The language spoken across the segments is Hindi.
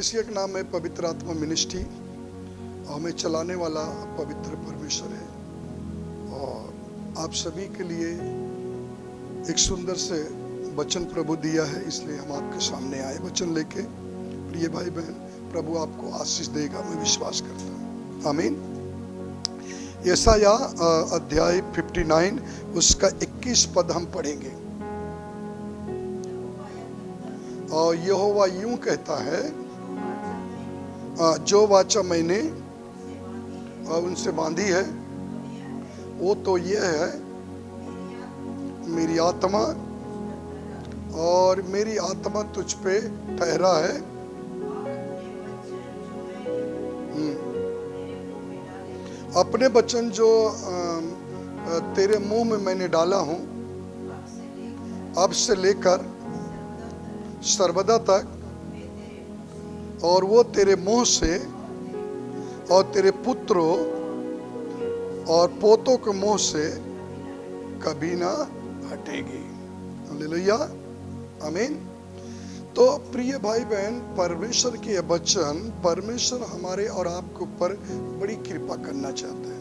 कलीसिया का नाम है पवित्र आत्मा मिनिस्ट्री और हमें चलाने वाला पवित्र परमेश्वर है। और आप सभी के लिए एक सुंदर से वचन प्रभु दिया है, इसलिए हम आपके सामने आए वचन लेके। प्रिय भाई बहन, प्रभु आपको आशीष देगा, मैं विश्वास करता हूँ। आमीन। यशाया अध्याय 59 उसका 21 पद हम पढ़ेंगे। और यहोवा यूं कहता है, जो वाचा मैंने उनसे बांधी है वो तो यह है, मेरी आत्मा, और मेरी आत्मा तुझ पे ठहरा है। अपने वचन जो तेरे मुंह में मैंने डाला हूं, अब से लेकर सर्वदा तक, और वो तेरे मुंह से और तेरे पुत्रों और पोतों के मुंह से कभी ना हटेगी। हालेलुया, आमीन। तो प्रिय भाई बहन, परमेश्वर के वचन, परमेश्वर हमारे और आपके ऊपर बड़ी कृपा करना चाहता है।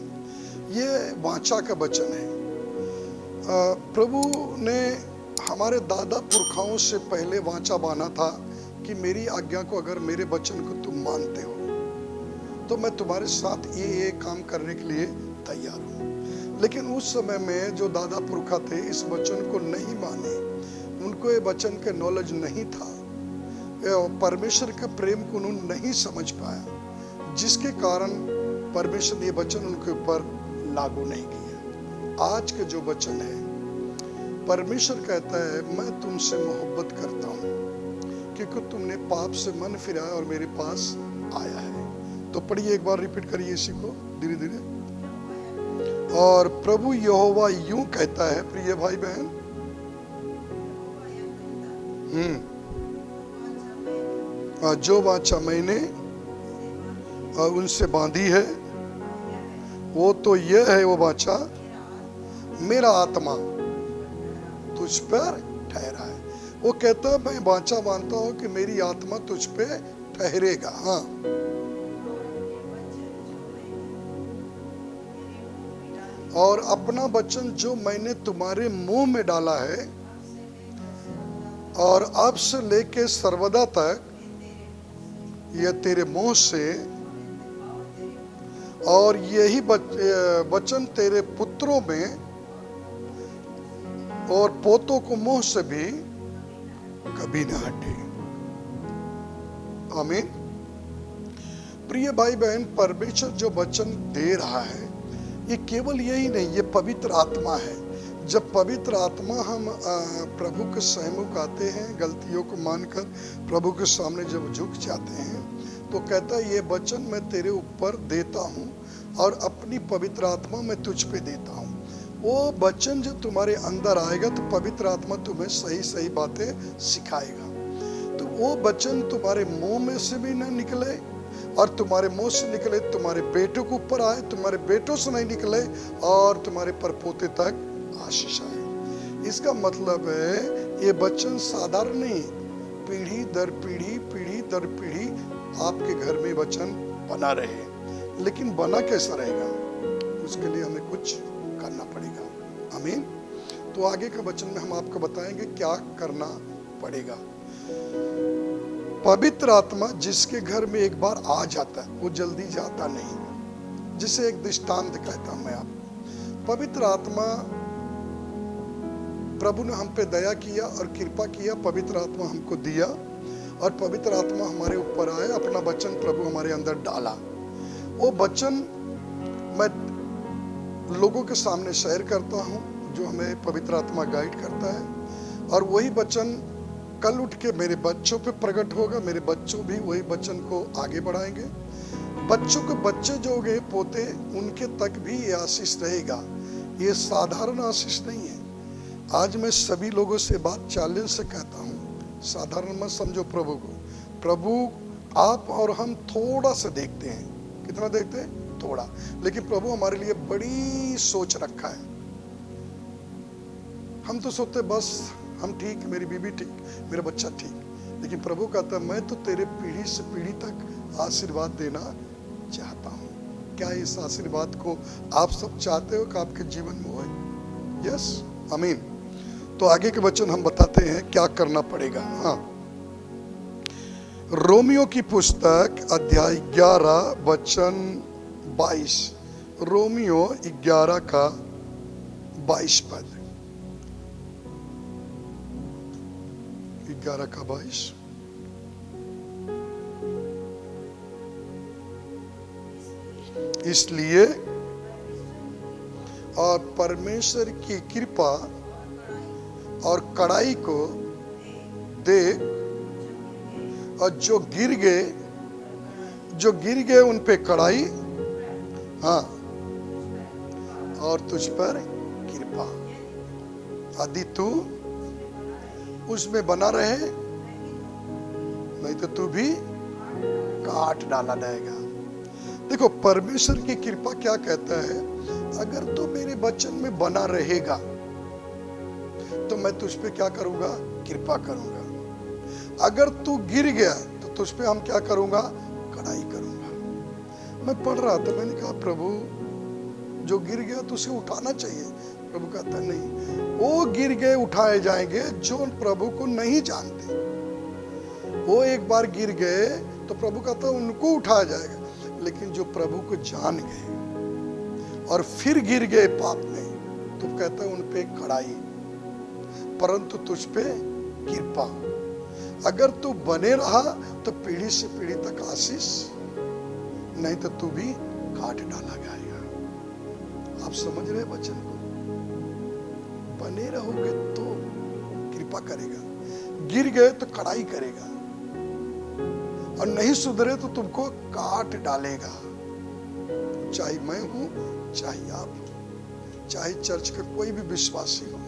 ये वाचा का वचन है। प्रभु ने हमारे दादा पुरखाओं से पहले वाचा बांधा था कि मेरी आज्ञा को, अगर मेरे वचन को तुम मानते हो तो मैं तुम्हारे साथ ये काम करने के लिए तैयार हूँ। लेकिन उस समय में जो दादा पुरखा थे इस वचन को नहीं माने, उनको ये वचन के नॉलेज नहीं था, परमेश्वर के प्रेम को उन्होंने नहीं समझ पाया, जिसके कारण परमेश्वर ने ये वचन उनके ऊपर लागू नहीं किया। आज के जो वचन है, परमेश्वर कहता है, मैं तुमसे मोहब्बत करता हूँ क्योंकि तुमने पाप से मन फिराया और मेरे पास आया है। तो पढ़िए, एक बार रिपीट करिए इसी को धीरे धीरे। और प्रभु यहोवा यूं कहता है, प्रिय भाई बहन, जो वाचा मैंने उनसे बांधी है वो तो यह है, वो वाचा, मेरा आत्मा तुझ पर ठहरा है। वो कहता है, मैं वाचा मानता हूं कि मेरी आत्मा तुझ पे ठहरेगा। हाँ, और अपना वचन जो मैंने तुम्हारे मुंह में डाला है, और अब से लेके सर्वदा तक यह तेरे मुंह से, और यही वचन तेरे पुत्रों में और पोतों को मुंह से भी कभी ना हटे। आमीन। प्रिय भाई बहन, परमेश्वर जो वचन दे रहा है, ये केवल यही नहीं, ये पवित्र आत्मा है। जब पवित्र आत्मा हम प्रभु के सम्मुख आते हैं, गलतियों को मानकर प्रभु के सामने जब झुक जाते हैं, तो कहता है, ये वचन मैं तेरे ऊपर देता हूँ और अपनी पवित्र आत्मा मैं तुझ पे देता हूँ। वो वचन जो तुम्हारे अंदर आएगा तो पवित्र आत्मा तुम्हें सही सही बातें सिखाएगा। तो वो वचन तुम्हारे मुंह में से भी ना निकले, और तुम्हारे मुंह से निकले तुम्हारे बेटों के ऊपर आए, तुम्हारे बेटों से नहीं निकले और तुम्हारे परपोते तक आशीष आए। इसका मतलब है, ये वचन साधारण नहीं, पीढ़ी दर पीढ़ी, पीढ़ी दर पीढ़ी आपके घर में वचन बना रहे। लेकिन बना कैसा रहेगा, उसके लिए हमें कुछ करना पड़ेगा। आमीन। तो आगे का वचन में हम आपको बताएंगे क्या करना पड़ेगा। पवित्र आत्मा जिसके घर में एक बार आ जाता है, वो जल्दी जाता नहीं। जिसे एक दृष्टांत कहता हूं मैं आपको। पवित्र आत्मा, प्रभु ने हम पे दया किया और कृपा किया, पवित्र आत्मा हमको दिया, और पवित्र आत्मा हमारे ऊपर आए, अपना वचन प्रभु हमारे अंदर डाला। वो वचन मैं लोगों के सामने शेयर करता हूँ, जो हमें पवित्र आत्मा गाइड करता है, और वही वचन कल उठ के मेरे बच्चों पे प्रकट होगा। मेरे बच्चों भी वही वचन को आगे बढ़ाएंगे। बच्चों के बच्चे जो होंगे, पोते, उनके तक भी ये आशीष रहेगा। ये साधारण आशीष नहीं है। आज मैं सभी लोगों से बात चैलेंज से कहता हूँ, साधारण मत समझो प्रभु को। प्रभु आप और हम थोड़ा सा देखते हैं। कितना देखते हैं? थोड़ा। लेकिन प्रभु हमारे लिए बड़ी सोच रखा है। हम तो सोचते बस हम ठीक, मेरी बीवी ठीक, मेरा बच्चा ठीक, लेकिन प्रभु कहता है मैं तो तेरे पीढ़ी से पीढ़ी तक आशीर्वाद देना चाहता हूँ। क्या इस आशीर्वाद को आप सब चाहते हो कि आपके जीवन में हो? यस, आमीन। तो आगे के वचन हम बताते हैं क्या करना पड़ेगा। हाँ, रोमियो की पुस्तक अध्याय 11 वचन 22, रोमियो 11 का 22 पद, 11 का 22। इसलिए और परमेश्वर की कृपा और कड़ाई को देख, और जो गिर गए उन पे कड़ाई, हाँ, और तुझ पर कृपा, यदि तू उसमें बना रहे, नहीं तो तू भी काट डाला जाएगा। देखो, परमेश्वर की कृपा क्या कहता है, अगर तू मेरे वचन में बना रहेगा तो मैं तुझ पे क्या करूंगा? कृपा करूंगा। अगर तू गिर गया तो तुझ पे हम क्या करूंगा? कड़ाई करूंगा। मैं पढ़ रहा था, मैंने कहा प्रभु जो गिर गया तो उसे उठाना चाहिए। प्रभु कहता नहीं, वो गिर गए उठाए जाएंगे जो प्रभु को नहीं जानते। वो एक बार गिर गए तो प्रभु कहता उनको उठाया जाएगा, लेकिन जो प्रभु को जान गए और फिर गिर गए पाप में, तो कहता है उन पे कड़ाई, परंतु तुझ पे कृपा। अगर तू बने रहा तो पीढ़ी से पीढ़ी तक आशीष, नहीं तो तू भी काट डाला जाएगा। आप समझ रहे वचन को? बने रहोगे तो कृपा करेगा, गिर गए तो कड़ाई करेगा, और नहीं सुधरे तो तुमको काट डालेगा। चाहे मैं हूं, चाहे आप हो, चाहे चर्च का कोई भी विश्वासी हो।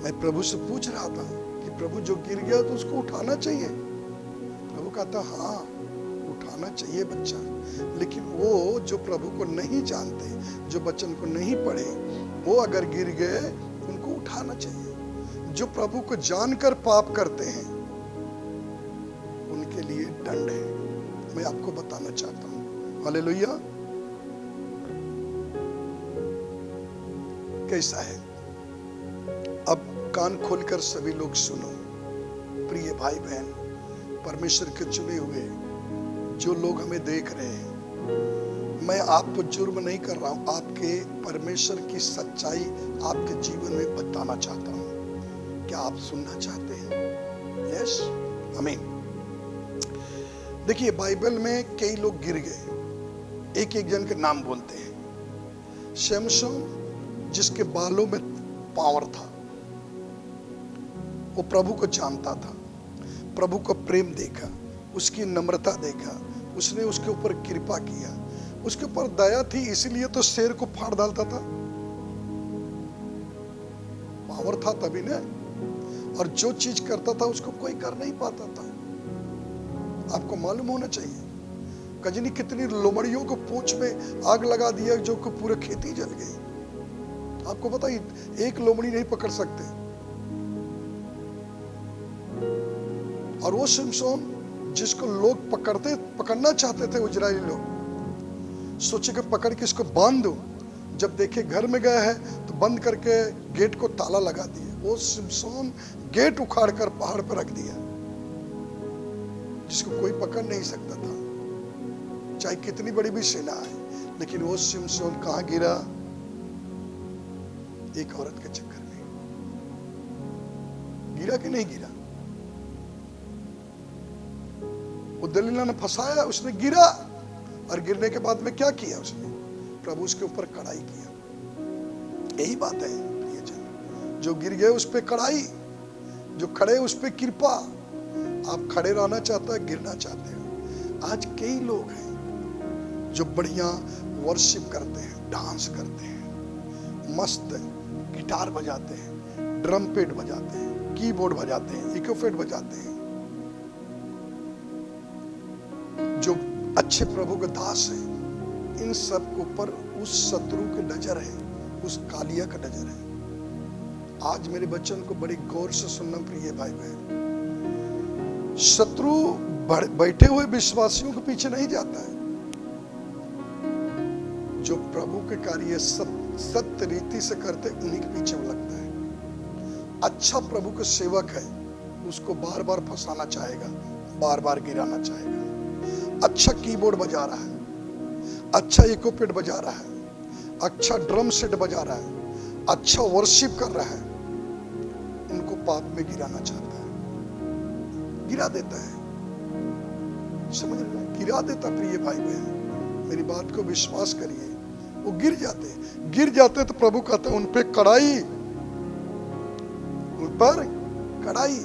मैं प्रभु से पूछ रहा था कि प्रभु जो गिर गया तो उसको उठाना चाहिए। प्रभु कहता हाँ, उठाना चाहिए बच्चा, लेकिन वो जो प्रभु को नहीं जानते, जो वचन को नहीं पढ़े, वो अगर गिर गए उनको उठाना चाहिए। जो प्रभु को जानकर पाप करते हैं उनके लिए दंड है। मैं आपको बताना चाहता हूं। हालेलुया। कैसा है? अब कान खोलकर सभी लोग सुनो। प्रिय भाई बहन, परमेश्वर के चुने हुए जो लोग हमें देख रहे हैं, मैं आप पर जुर्म नहीं कर रहा हूं, आपके परमेश्वर की सच्चाई आपके जीवन में बताना चाहता हूं। क्या आप सुनना चाहते हैं? यस, आमीन। देखिए, बाइबल में कई लोग गिर गए। एक एक जन के नाम बोलते हैं। शमशोन, जिसके बालों में पावर था, वो प्रभु को जानता था, प्रभु को प्रेम देखा, उसकी नम्रता देखा, उसने उसके ऊपर कृपा किया, उसके ऊपर दया थी, इसीलिए तो शेर को फाड़ डालता था। पावर था तभी ना, और जो चीज करता था उसको कोई कर नहीं पाता था। आपको मालूम होना चाहिए, कजनी कितनी लोमड़ियों को पूंछ में आग लगा दिया जो को पूरे खेती जल गई। आपको पता ही, एक लोमड़ी नहीं पकड़ सकते। और वो शिमशोन जिसको लोग पकड़ना चाहते थे, इजरायली लोग सोचे कि पकड़ के इसको बांध दो, जब देखे घर में गया है तो बंद करके गेट को ताला लगा दिया। वो शिमशोन गेट उखाड़ कर पहाड़ पर रख दिया, जिसको कोई पकड़ नहीं सकता था, चाहे कितनी बड़ी भी सेना है। लेकिन वो शिमशोन कहां गिरा? एक औरत के चक्कर में गिरा कि नहीं गिरा? वो दलीला ने फंसाया, उसने गिरा, और गिरने के बाद में क्या किया उसने? प्रभु उसके ऊपर कड़ाई किया। यही बात है प्रियजन, जो गिर गए उस पे कड़ाई, जो खड़े उस पे कृपा। आप खड़े रहना चाहते हैं, गिरना चाहते हो। आज कई लोग हैं जो बढ़िया वर्शिप करते हैं, डांस करते हैं, मस्त गिटार बजाते हैं, ड्रम पेट बजाते हैं, कीबोर्ड बजाते हैं, इकोफेट बजाते हैं, जो अच्छे प्रभु के दास हैं। इन सब के ऊपर उस शत्रु की नजर है, उस कालिया का नजर है। आज मेरे बच्चन को बड़ी गौर से सुनना प्रिय भाई बहन। शत्रु बैठे हुए विश्वासियों के पीछे नहीं जाता है, जो प्रभु के कार्य सत्य रीति से करते उन्हीं के पीछे वो लगता है। अच्छा प्रभु का सेवक है, उसको बार बार फंसाना चाहेगा, बार बार गिराना चाहेगा। अच्छा कीबोर्ड बजा रहा है, अच्छा इक्विपमेंट बजा रहा है, अच्छा ड्रम सेट बजा रहा है, अच्छा वर्शिप कर रहा है, उनको पाप में गिराना चाहता है, गिरा देता है। समझ रहे हैं? गिरा देता। प्रिय भाई बहन, मेरी बात को विश्वास करिए, वो गिर जाते तो प्रभु कहते हैं उन पे कड़ाई, उन पर कड़ाई।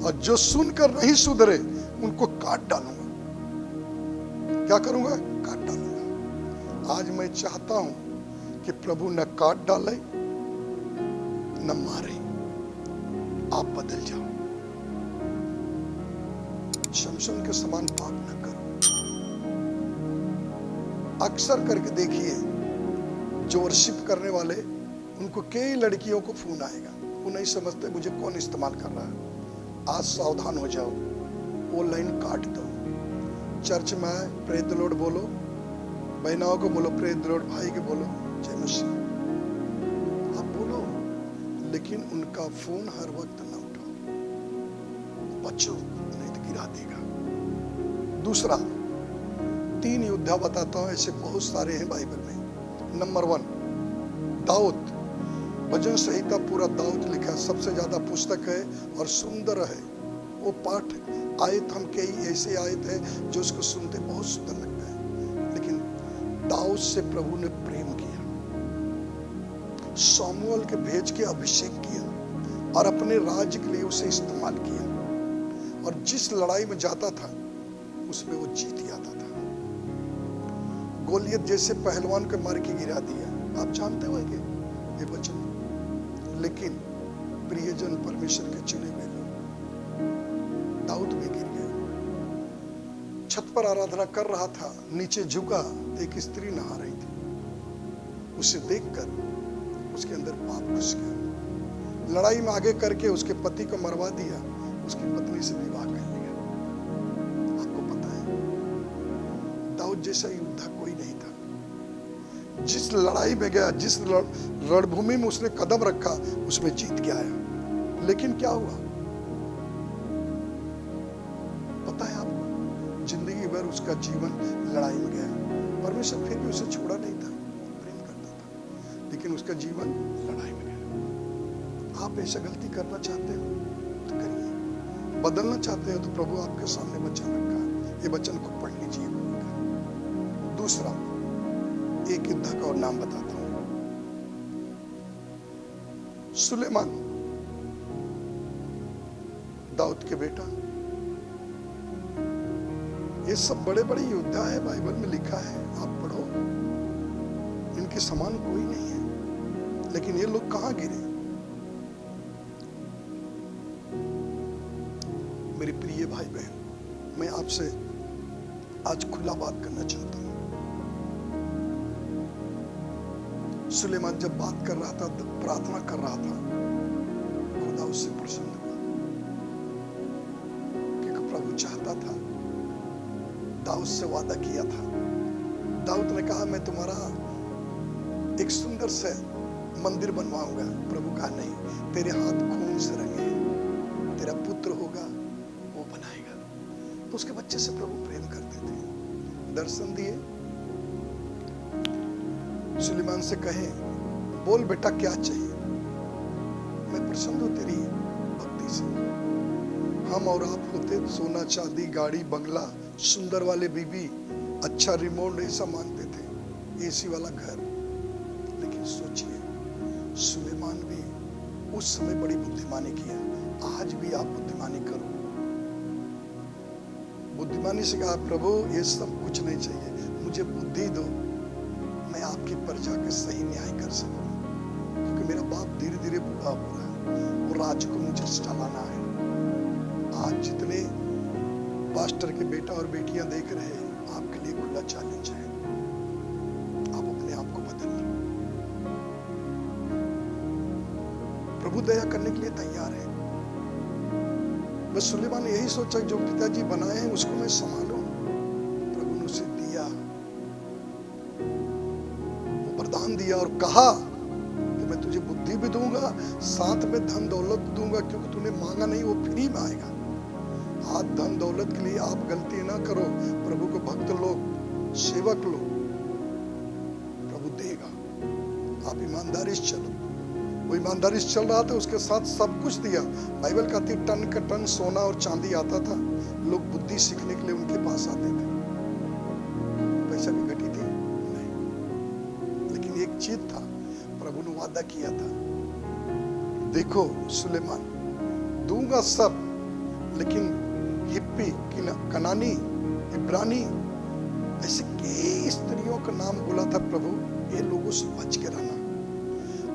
और जो सुनकर नहीं सुधरे उनको काट डालूंगा। क्या करूंगा? काट डालूंगा। आज मैं चाहता हूं कि प्रभु न काट डाले न मारे, आप बदल जाओ, शमशोन के समान पाप न करो। अक्सर करके देखिए, जो वर्शिप करने वाले, उनको कई लड़कियों को फोन आएगा, वो नहीं समझते मुझे कौन इस्तेमाल कर रहा है। आज सावधान हो जाओ, वो लाइन काट दो। चर्च में आए, प्रेज द लॉर्ड बोलो, बहनाओं को बोलो प्रेज द लॉर्ड, भाई के बोलो जय मसीह, आप बोलो, लेकिन उनका फोन हर वक्त ना उठाओ, बच्चों नहीं तो गिरा देगा। दूसरा, 3 योद्धा बताता हूं, ऐसे बहुत सारे हैं बाइबल में। नंबर 1, दाऊद। भजन संहिता पूरा दाऊद लिखा, सबसे ज्यादा पुस्तक है और सुंदर है वो पाठ। आयत हम कई ऐसे आयत है जो उसको सुनते बहुत सुंदर लगता है, लेकिन दाऊद से प्रभु ने प्रेम किया, सामुएल के भेज के अभिषेक किया और अपने राज्य के लिए उसे इस्तेमाल किया, और जिस लड़ाई में जाता था उसमें वो जीत जाता था। गोलियत जैसे पहलवान को मार के गिरा दिया, आप जानते होंगे ये वचन। लेकिन प्रियजन परमेश्वर के चुने हुए लोग, दाऊद भी गिर गए। छत पर आराधना कर रहा था, नीचे झुका, एक स्त्री नहा रही थी, उसे देखकर उसके अंदर पाप घुस गया। लड़ाई में आगे करके उसके पति को मरवा दिया, उसकी पत्नी से विवाह कर लिया। आपको पता है, दाऊद जैसा योद्धा कोई नहीं था। जिस लड़ाई में गया, जिस रणभूमि में उसने कदम रखा, उसमें जीत के आया। लेकिन क्या हुआ पता है आपको? जिंदगी भर उसका जीवन लड़ाई में गया। परमेश्वर फिर भी उसे छोड़ा नहीं था, प्रेम करता था, लेकिन उसका जीवन लड़ाई में गया। आप ऐसा गलती करना चाहते हो तो करिए, बदलना चाहते हो तो प्रभु आपके सामने वचन रखा, ये वचन को पढ़ लीजिए। दूसरा, एक योद्धा का और नाम बताता हूं, सुलेमान, दाऊद के बेटा। ये सब बड़े बड़े योद्धा है, बाइबल में लिखा है, आप पढ़ो, इनके समान कोई नहीं है। लेकिन ये लोग कहां गिरे? मेरे प्रिय भाई बहन, मैं आपसे आज खुला बात करना चाहता हूं। सुलेमान जब बात कर रहा था, प्रार्थना कर रहा था, खुदा उससे प्रसन्न हुआ, क्योंकि प्रभु चाहता था, दाऊद से वादा किया था। दाऊद ने कहा मैं तुम्हारा एक सुंदर से मंदिर बनवाऊंगा। प्रभु कहा नहीं, तेरे हाथ खून से रंगे हैं, तेरा पुत्र होगा, वो बनाएगा। तो उसके बच्चे से प्रभु प्रेम करते थे। दर्शन दिए, सुलेमान से कहे बोल बेटा क्या चाहिए, मैं प्रसन्न हूं तेरी भक्ति से। हम और आप होते सोना चांदी, गाड़ी बंगला, सुंदर वाले बीबी, अच्छा रिमोट, ऐसा मांगते थे, एसी वाला घर। लेकिन सोचिए, सुलेमान भी उस समय बड़ी बुद्धिमानी किया। आज भी आप बुद्धिमानी करो। बुद्धिमानी से कहा प्रभु ये सब कुछ नहीं चाहिए, मुझे बुद्धि दो, मैं आपकी प्रजा के सही न्याय कर सकूं, क्योंकि मेरा बाप धीरे धीरे बूढ़ा हो रहा है, वो राज को मुझे चलाना है। आज जितने पास्टर के बेटा और बेटियां देख रहे हैं, आपके लिए खुला चैलेंज है, आप अपने आप को बदल लो। प्रभु दया करने के लिए तैयार है। बस सुलेमान ने यही सोचा जो पिताजी बनाए हैं उसको मैं संभालूं। प्रभु ने उसे दिया, वो वरदान दिया और कहा कि मैं तुझे बुद्धि भी दूंगा, साथ में धन दौलत दूंगा, क्योंकि तूने मांगा नहीं वो फ्री में आएगा। आज धन दौलत के लिए आप गलती ना करो, प्रभु को भक्त लोग, सेवक लोग, प्रभु देगा। आप ईमानदारी से चलो। वो ईमानदारी से चल रहा था, उसके साथ सब कुछ दिया। बाइबल कहती टन का टन सोना और चांदी आता था, लोग बुद्धि सीखने के लिए उनके पास आते थे। पैसा भी घटी थी नहीं, लेकिन एक चीज था, प्रभु ने वादा किया था, देखो सुलेमान दूंगा सब, लेकिन हिप्पी, कनानी, इब्रानी, ऐसे कई स्त्रियों का नाम बोला था प्रभु, ये लोगों से बच के रहना।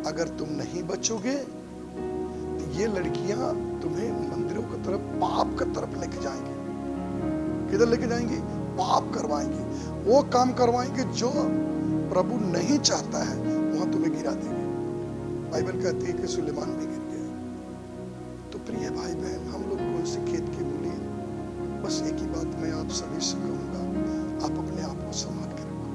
अगर तुम नहीं बचोगे तो ये लड़कियां तुम्हें मंदिरों की तरफ, पाप की तरफ लेके जाएंगे। किधर लेके जाएंगी? पाप करवाएंगे, वो काम करवाएंगे जो प्रभु नहीं चाहता है, वहां तुम्हें गिरा देंगे। बाइबल कहती है कि सुलेमान भी गिर गया। तो प्रिय भाई बहन, हम लोग कौन से खेत के मूली? बस एक ही बात मैं आप सभी से कहूंगा, आप अपने आप को संभाल के रखो।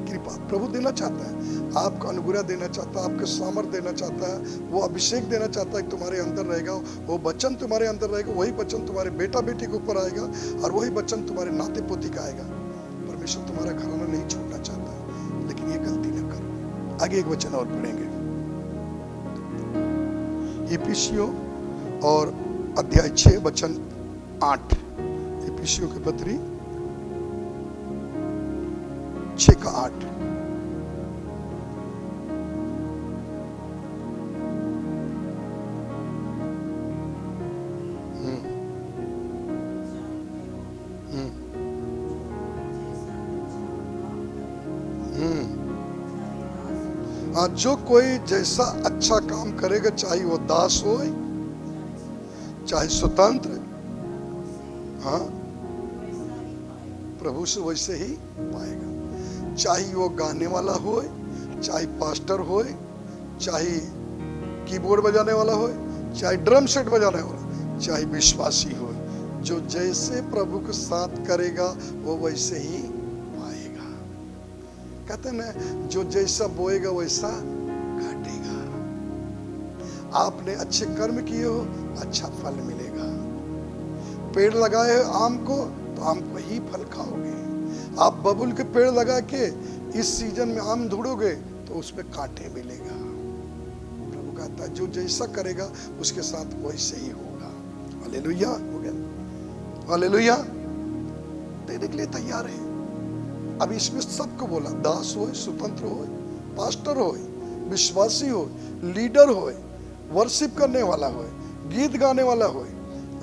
कृपा प्रभु देना चाहता है, आपका अनुग्रह देना चाहता है, आपके सामर्थ देना चाहता है, वो अभिषेक देना चाहता है कि तुम्हारे अंदर रहेगा, वो वचन तुम्हारे अंदर रहेगा, वही वचन तुम्हारे बेटा बेटी के ऊपर आएगा, और वही वचन तुम्हारे नाते पोती का आएगा। परमेश्वर तुम्हारा घराना नहीं छोड़ना चाहता है, लेकिन ये गलती ना करो। आगे एक वचन और पढ़ेंगे, इफिसियों और अध्याय 6 वचन 8। इफिसियों की पत्री 6 का 8। जो कोई जैसा अच्छा काम करेगा, चाहे वो दास हो चाहे स्वतंत्र, हाँ प्रभु से वैसे ही पाएगा। चाहे वो गाने वाला हो, चाहे पास्टर हो, चाहे कीबोर्ड बजाने वाला हो, चाहे ड्रम सेट बजाने वाला, चाहे विश्वासी हो, जो जैसे प्रभु के साथ करेगा वो वैसे ही पाएगा। कहते ना, जो जैसा बोएगा वैसा काटेगा। आपने अच्छे कर्म किए हो, अच्छा फल मिलेगा। पेड़ लगाए हो आम को, तो आम को ही फल खाओगे। आप बबुल के पेड़ लगा के इस सीजन में आम ढूंढोगे तो उसमें कांटे मिलेगा। प्रभु कहता है जो जैसा करेगा उसके साथ वैसे ही होगा। हालेलुया, हो गया। हालेलुया, देने के लिए तैयार है। अब इसमें सबको बोला, दास हो, स्वतंत्र हो, पास्टर हो, विश्वासी हो, लीडर हो, वर्शिप करने वाला हो, गीत गाने वाला हो,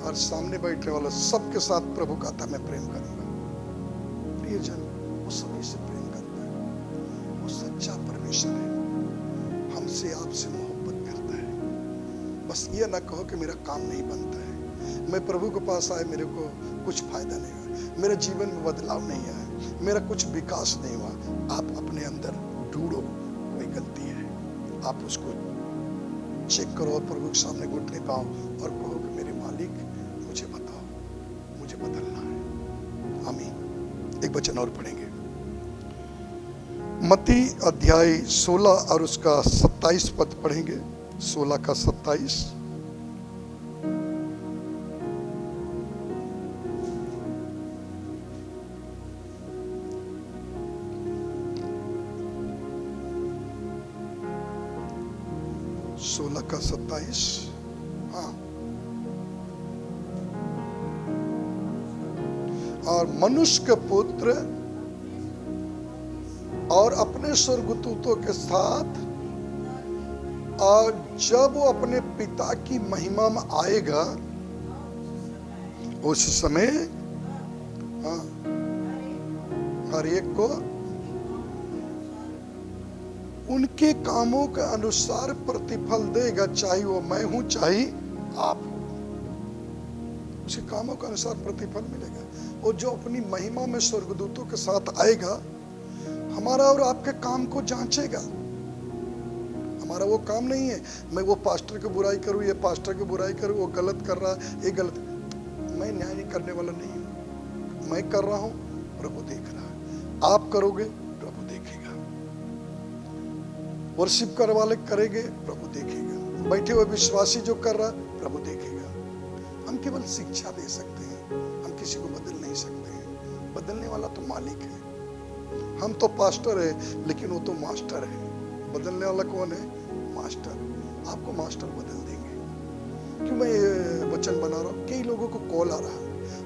और सामने बैठने वाला, सबके साथ प्रभु कहता मैं प्रेम करूंगा। प्रियजन, वो सभी से प्रेम करता है, वो सच्चा परमेश्वर है, हमसे आपसे मोहब्बत करता है। बस ये ना कहो कि मेरा काम नहीं बनता है, मैं प्रभु के पास आए, मेरे को कुछ फायदा नहीं हुआ, मेरे जीवन में बदलाव नहीं आया, मेरा कुछ विकास नहीं हुआ। आप अपने अंदर ढूंढो, कोई गलती है, आप उसको चेक करो और प्रभु के सामने घुटने पाओ और कहो कि मेरे मालिक मुझे बताओ, मुझे बदलना है। आमीन। एक वचन और पढ़ेंगे, मत्ती अध्याय 16 और उसका 27 पद पढ़ेंगे, 16 का 27। का 27। हाँ, और मनुष्य के पुत्र और अपने स्वर्गदूतों के साथ, और जब वो अपने पिता की महिमा में आएगा उस समय, हाँ, हर एक को उनके कामों के अनुसार प्रतिफल देगा, चाहे वो मैं हूं चाहे आप हो, उसके कामों के अनुसार प्रतिफल मिलेगा। वो जो अपनी महिमा में स्वर्गदूतों के साथ आएगा, हमारा और आपके काम को जांचेगा। हमारा वो काम नहीं है। मैं वो पास्टर की बुराई करूं, ये पास्टर की बुराई करूं, वो गलत कर रहा है, ये गलत। मैं न्याय करने वाला नहीं हूं। मैं कर रहा हूं, प्रभु देख रहा है। आप करोगे, प्रभु देखेगा। वर्शिप करने वाले करेंगे, प्रभु देखेगा। बैठे हुए विश्वासी जो कर रहा है, प्रभु देखेगा। हम केवल शिक्षा दे सकते हैं, हम किसी को बदल नहीं सकते हैं। बदलने वाला तो मालिक है। हम तो पास्टर है, लेकिन वो तो मास्टर है। बदलने वाला कौन है? मास्टर। आपको मास्टर बदल देंगे। क्यों मैं ये वचन बना रहा हूँ? कई लोगों को कॉल आ रहा है,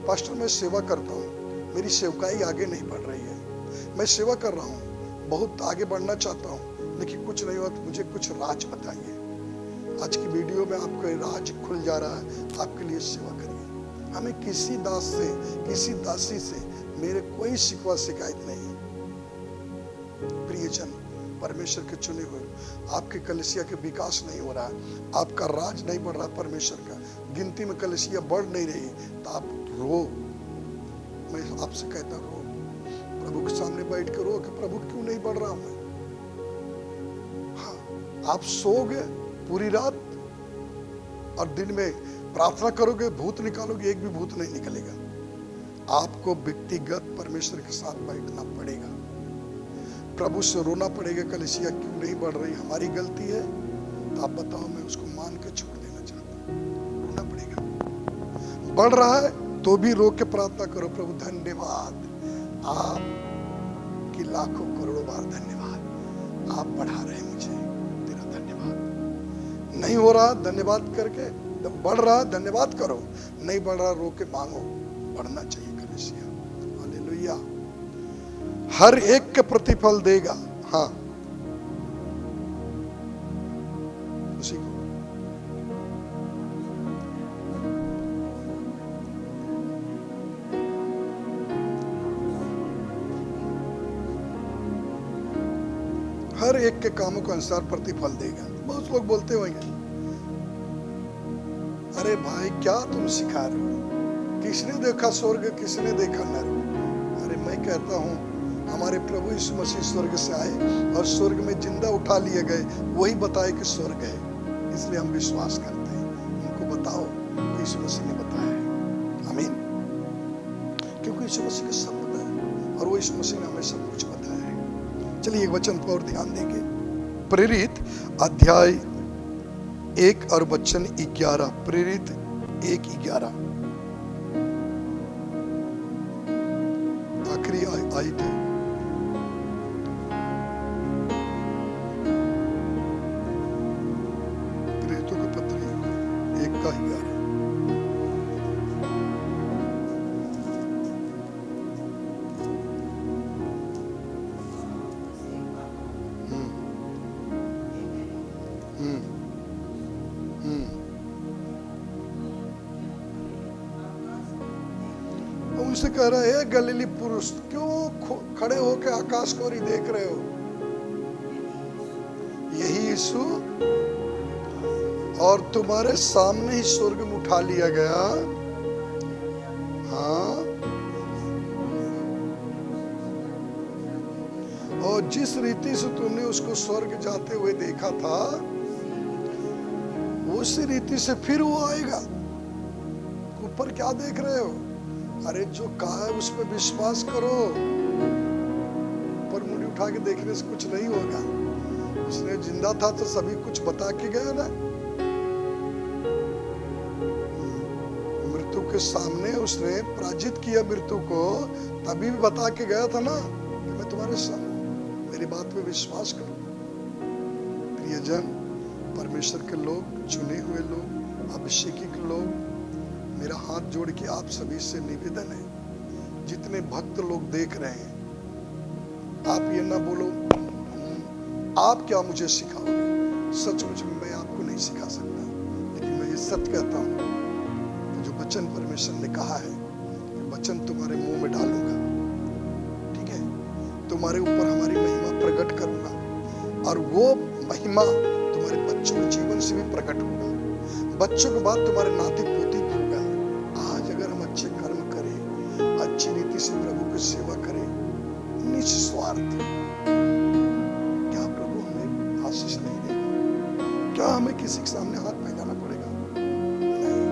पास्टर मैं सेवा करता हूँ, मेरी सेवकाई आगे नहीं बढ़ रही है। मैं सेवा कर रहा हूँ, बहुत आगे बढ़ना चाहता हूँ, लेकिन कुछ नहीं हुआ, तो मुझे कुछ राज बताइए। आज की वीडियो में आपको राज खुल जा रहा है, आपके लिए सेवा करिए। हमें किसी दास से, किसी दासी से मेरे कोई शिकवा शिकायत नहीं है। प्रियजन, परमेश्वर के चुने हुए, आपके कलीसिया के विकास नहीं हो रहा है, आपका राज नहीं बढ़ रहा, परमेश्वर का गिनती में कलीसिया बढ़ नहीं रही, तो आप रो। मैं आपसे कहता रो, प्रभु के सामने बैठ कर रो कि प्रभु क्यों नहीं बढ़ रहा मैं। हाँ, आप सोओगे पूरी रात और दिन में प्रार्थना करोगे, भूत निकालोगे, एक भी भूत नहीं निकलेगा। आपको व्यक्तिगत परमेश्वर के साथ बैठना पड़ेगा, प्रभु से रोना पड़ेगा। कलीसिया क्यों नहीं बढ़ रही? हमारी गलती है, तो आप बताओ, मैं उसको मान के छोड़ देना चाहता हूँ। रोना पड़ेगा। बढ़ रहा है तो भी रो के प्रार्थना करो, प्रभु धन्यवाद, आपकी लाखों करोड़ों बार धन्यवाद, आप बढ़ा रहे मुझे, तेरा धन्यवाद। नहीं हो रहा, धन्यवाद करके, बढ़ रहा धन्यवाद करो, नहीं बढ़ रहा रो के मांगो। बढ़ना चाहिए कलीसिया। हालेलुया। हर एक के प्रतिफल देगा। हाँ, उसी को हर एक के कामों के अनुसार प्रतिफल देगा। बहुत लोग बोलते होंगे, अरे भाई क्या तुम सिखा रहे हो? किसने देखा स्वर्ग, किसने देखा नरक? अरे मैं कहता हूं, हमारे प्रभु यीशु मसीह स्वर्ग से आए और स्वर्ग में जिंदा उठा लिए गए, वही बताए कि स्वर्ग है, इसलिए हम विश्वास करते हैं। उनको बताओ कि यीशु मसीह ने बताया है। आमीन। क्योंकि यीशु मसीह को सब पता है और वो यीशु मसीह ने हमें सब कुछ बताया है। चलिए एक वचन पर और ध्यान देंगे। प्रेरित अध्याय 1 और वचन 11। प्रेरित 1:11 आखिरी आयत है। प्रेरितों के पत्र 1:11। उनसे कह रहा है, गलीली पुरुष, क्यों खड़े होकर आकाश को ही देख रहे हो? यही यीशु और तुम्हारे सामने ही स्वर्ग में उठा लिया गया। हाँ, और जिस रीति से तुमने उसको स्वर्ग जाते हुए देखा था, उसी रीति से फिर वो आएगा। ऊपर क्या देख रहे हो? अरे जो कहा है उस पर विश्वास करो। ऊपर मुड़ी उठा के देखने से कुछ नहीं होगा। उसने जिंदा था तो सभी कुछ बता के गया ना। मृत्यु के सामने उसने पराजित किया मृत्यु को, तभी भी बता के गया था ना कि मैं तुम्हारे सामने, मेरी बात पे विश्वास करो। प्रियजन, परमेश्वर के लोग, चुने हुए लोग, अभिषेकी लोग, मेरा हाथ जोड़ के आप सभी से निवेदन है, जितने भक्त लोग देख रहे हैं, आप ये ना बोलो आप क्या मुझे सिखाओगे। सचमुच मैं आपको नहीं सिखा सकता, लेकिन मैं ये सत्य कहता हूँ कि जो वचन परमेश्वर ने कहा है, वचन तुम्हारे मुंह में डालूंगा, ठीक है, तुम्हारे ऊपर हमारी महिमा प्रकट करूंगा, और वो महिमा तुम्हारे बच्चों के जीवन से भी प्रकट होगा। बच्चों के बाद तुम्हारे नाती पोती होगा। आज अगर हम अच्छे कर्म करें, अच्छी रीति से प्रभु की सेवा करें, निस्वार्थ, क्या प्रभु हमें आशीष नहीं देगा? हमें किसी के सामने हाथ फैलाना पड़ेगा? नहीं,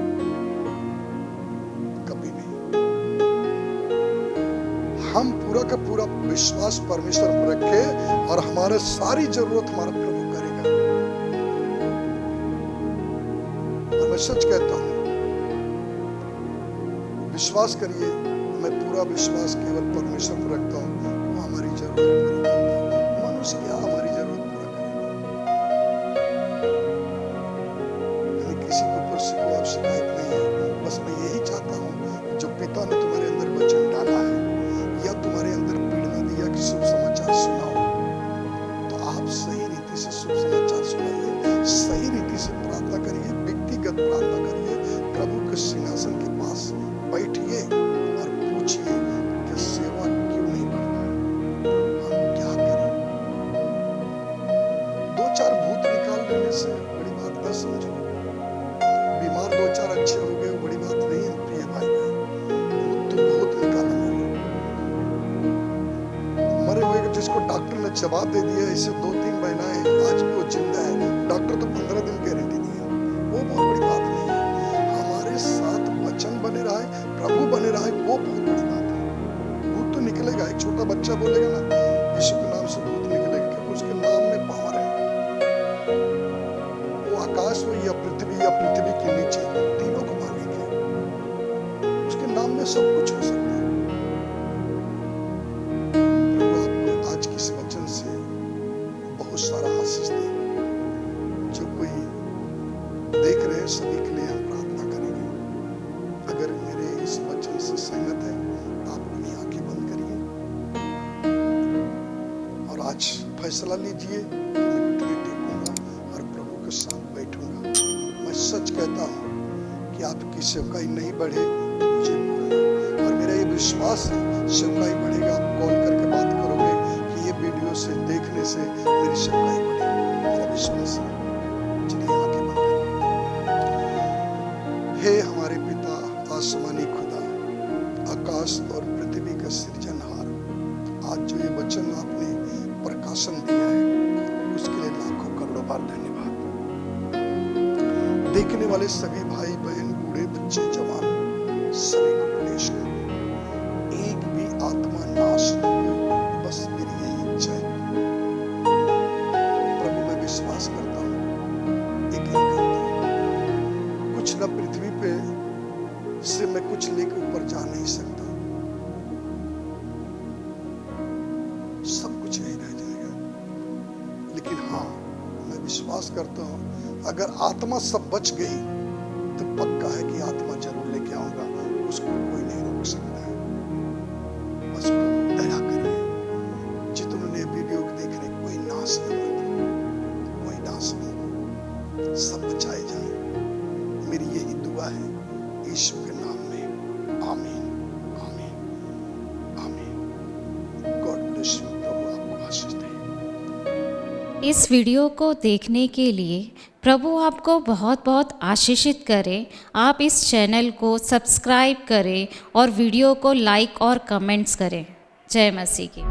कभी नहीं। हम पूरा का पूरा विश्वास परमेश्वर पर रखे और हमारे सारी जरूरत हमारा प्रभु करेगा। और मैं सच कहता हूं, विश्वास करिए, मैं पूरा विश्वास केवल परमेश्वर पर रखता हूं, वो हमारी जरूरत पूरी करता है। मनुष्य क्या हमारी जरूरत पूरा करेगा? हमें किसी के ऊपर से कोई शिकायत नहीं है। बस मैं यही चाहता हूं, जो पिता ने तुम्हारे अंदर वचन डाला है या तुम्हारे अंदर पीढ़ने दिया कि शुभ समाचार सुनाओ, तो आप सही रीति से शुभ समाचार सुनाइए, सही रीति से प्रार्थना करिए, व्यक्तिगत प्रार्थना करिए, प्रभु के सिंहासन के पास बैठिए और पूछिए कि सेवा क्यों नहीं करता, हम क्या करें? 2-4 भूत निकाल लेने से बड़ी बात न समझो। बीमार 2-4 अच्छे हो गए, बड़ी बात नहीं है प्रिय भाई बहन। भूत तो बहुत निकालेंगे। मरे हुए जिसको डॉक्टर ने जवाब दे दिया, ऐसे 2-3 महिलाएं आज भी वो जिंदा है, डॉक्टर तो 15 दिन गारंटी दी है, वो बहुत बड़ी बात नहीं है। हमारे साथ वचन बने रहा है, प्रभु बने रहा है, वो बहुत बड़ी बात है। भूत तो निकलेगा। एक छोटा बच्चा बोलेगा ना यीशु के नाम से भूत निकलेगा, क्योंकि उसके नाम में पावर है। वो आकाश हो या पृथ्वी के नीचे, तीनों को मालिक है। उसके नाम में सब कुछ हो सकता है। प्रभु आपको आज के इस वचन से बहुत सारा आशीष दे। जो कोई देख रहे हैं सभी के लिए हम प्रार्थना करेंगे। अगर मेरे इस वचन से सहमत है, आप अपनी आंखें बंद करिए और आज फैसला लीजिए कि मैं घुटने टेकूंगा और प्रभु के साथ बैठूंगा। मैं सच कहता हूं कि आपकी सेवकाई नहीं बढ़े तो मुझे बोलना, और मेरा ये विश्वास है सेवकाई बढ़ेगा। आप कॉल करके बात करोगे कि ये वीडियो से देखने से मेरी सेवकाई बढ़ेगी, मेरा विश्वास है। चलिए आंखें बंद करिए। हे हमारे पिता आसमानी खुदा, आकाश और पृथ्वी का सृजनहार, आज जो ये वचन आपने प्रकाशन दिया है उसके लिए लाखों करोड़ों बार धन्यवाद। देखने वाले सभी भाई बहन, बूढ़े बच्चे, जवान, सभी को क्लेश करो, एक भी आत्मा नाश न हो, बस मेरी यही इच्छा है। प्रभु मैं विश्वास करता हूँ, यकीन करता हूँ, कुछ न पृथ्वी पे से मैं कुछ लेकर ऊपर जा नहीं सकता, सब कुछ यही रह जाएगा। लेकिन हाँ, मैं विश्वास करता हूं अगर आत्मा सब बच गई तो पक्का है कि आत्मा जरूर लेके आऊंगा, उसको कोई नहीं रोक सकता है। बस प्रभु दया करिए, जितने वीडियो देख रहे कोई नाश नहीं हो, कोई नाश नहीं हो, सब बचाए जाए। मेरी यही दुआ है यीशु के नाम में, आमीन, आमीन, आमीन। God bless you. प्रभु आपको आशीष दे। इस वीडियो को देखने के लिए प्रभु आपको बहुत बहुत आशीषित करे। आप इस चैनल को सब्सक्राइब करें और वीडियो को लाइक और कमेंट्स करें। जय मसीह की।